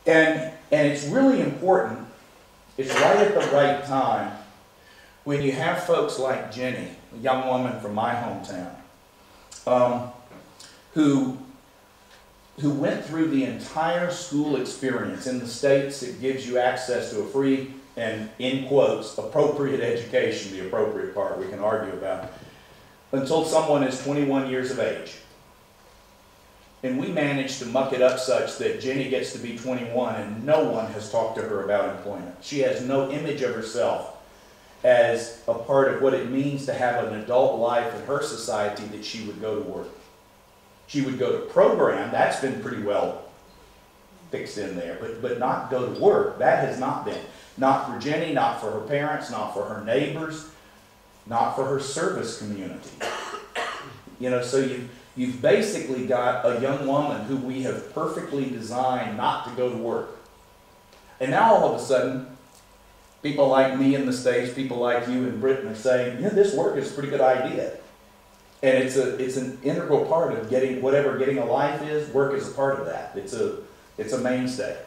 And it's really important, it's right at the right time, when you have folks like Jenny, a young woman from my hometown, who went through the entire school experience. In the States, it gives you access to a free and, in quotes, appropriate education, the appropriate part we can argue about, until someone is 21 years of age. And we managed to muck it up such that Jenny gets to be 21 and no one has talked to her about employment. She has no image of herself as a part of what it means to have an adult life in her society, that she would go to work. She would go to program, that's been pretty well fixed in there, but not go to work, that has not been. Not for Jenny, not for her parents, not for her neighbors, not for her service community. You know, so you've basically got a young woman who we have perfectly designed not to go to work. And now all of a sudden, people like me in the States, people like you in Britain are saying, yeah, this work is a pretty good idea. And it's an integral part of getting a life is. Work is a part of that. It's a mainstay.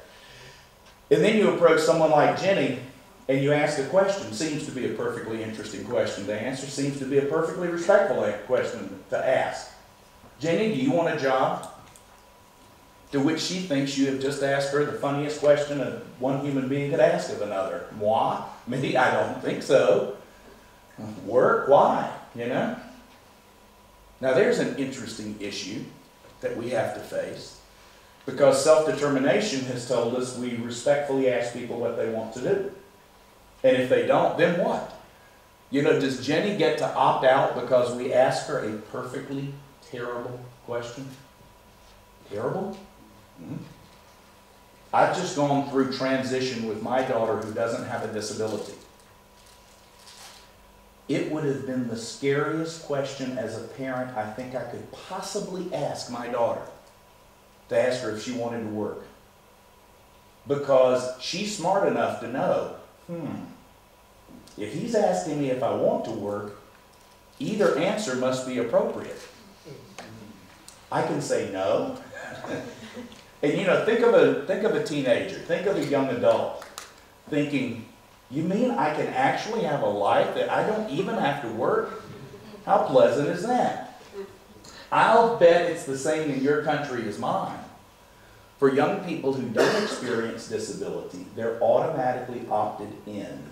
And then you approach someone like Jenny and you ask a question. Seems to be a perfectly interesting question to answer. Seems to be a perfectly respectful question to ask. Jenny, do you want a job? To which she thinks you have just asked her the funniest question that one human being could ask of another. Moi? Me? I don't think so. Work? Why? You know? Now there's an interesting issue that we have to face, because self-determination has told us we respectfully ask people what they want to do. And if they don't, then what? You know, does Jenny get to opt out because we ask her a perfectly terrible question? Terrible? Mm-hmm. I've just gone through transition with my daughter who doesn't have a disability. It would have been the scariest question as a parent I think I could possibly ask my daughter, to ask her if she wanted to work. Because she's smart enough to know, if he's asking me if I want to work, either answer must be appropriate. I can say no. And you know, think of a teenager, think of a young adult thinking, you mean I can actually have a life that I don't even have to work? How pleasant is that? I'll bet it's the same in your country as mine. For young people who don't experience disability, they're automatically opted in.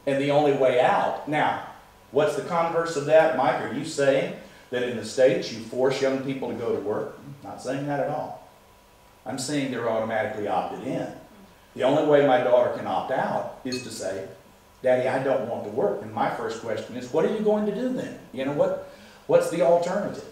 And the only way out, now, what's the converse of that? Mike, are you saying that in the States you force young people to go to work? I'm not saying that at all. I'm saying they're automatically opted in. The only way my daughter can opt out is to say, Daddy, I don't want to work. And my first question is, what are you going to do then? You know, what's the alternative?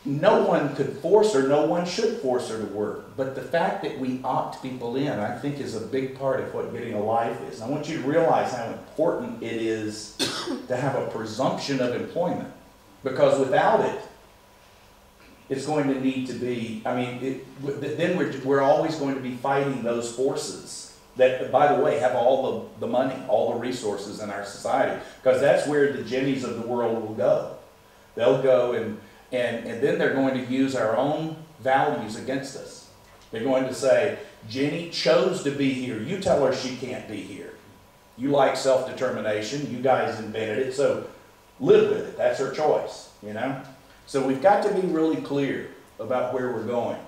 No one could force her, no one should force her to work. But the fact that we opt people in, I think, is a big part of what getting a life is. I want you to realize how important it is to have a presumption of employment. Because without it, it's going to need to be, I mean, then we're always going to be fighting those forces that, by the way, have all the money, all the resources in our society. Because that's where the Jennies of the world will go. They'll go and then they're going to use our own values against us. They're going to say, Jenny chose to be here. You tell her she can't be here. You like self-determination. You guys invented it, so live with it. That's her choice, you know? So we've got to be really clear about where we're going.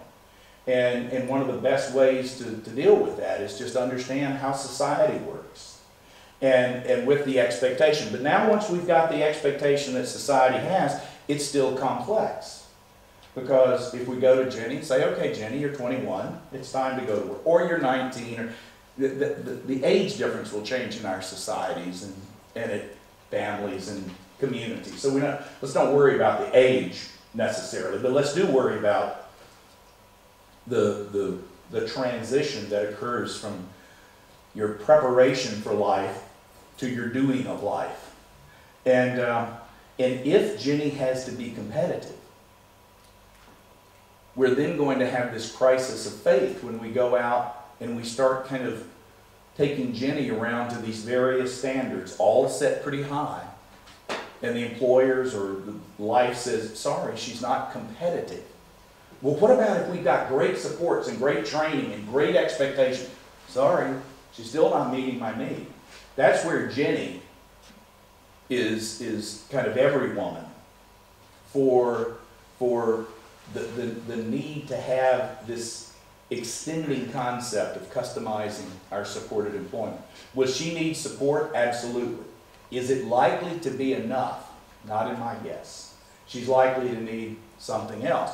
And one of the best ways to deal with that is just understand how society works. And with the expectation. But now once we've got the expectation that society has, it's still complex. Because if we go to Jenny and say, okay, Jenny, you're 21, it's time to go to work. Or you're 19, or the age difference will change in our societies and at families and communities. So let's not worry about the age necessarily, but let's do worry about the transition that occurs from your preparation for life to your doing of life. And if Jenny has to be competitive, we're then going to have this crisis of faith when we go out and we start kind of taking Jenny around to these various standards, all set pretty high. And the employers or the life says, sorry, she's not competitive. Well, what about if we've got great supports and great training and great expectations? Sorry, she's still not meeting my need. That's where Jenny is kind of every woman for the need to have this extending concept of customizing our supported employment. Will she need support? Absolutely. Is it likely to be enough? Not in my guess. She's likely to need something else.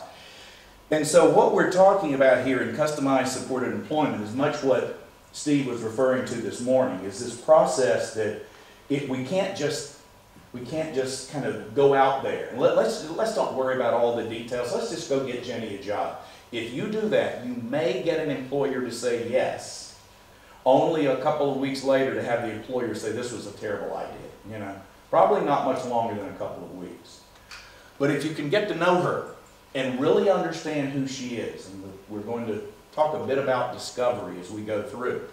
And so what we're talking about here in customized supported employment is much what Steve was referring to this morning, is this process that we can't just kind of go out there. And let's don't worry about all the details. Let's just go get Jenny a job. If you do that, you may get an employer to say yes, only a couple of weeks later to have the employer say this was a terrible idea. You know, probably not much longer than a couple of weeks. But if you can get to know her and really understand who she is, and we're going to talk a bit about discovery as we go through,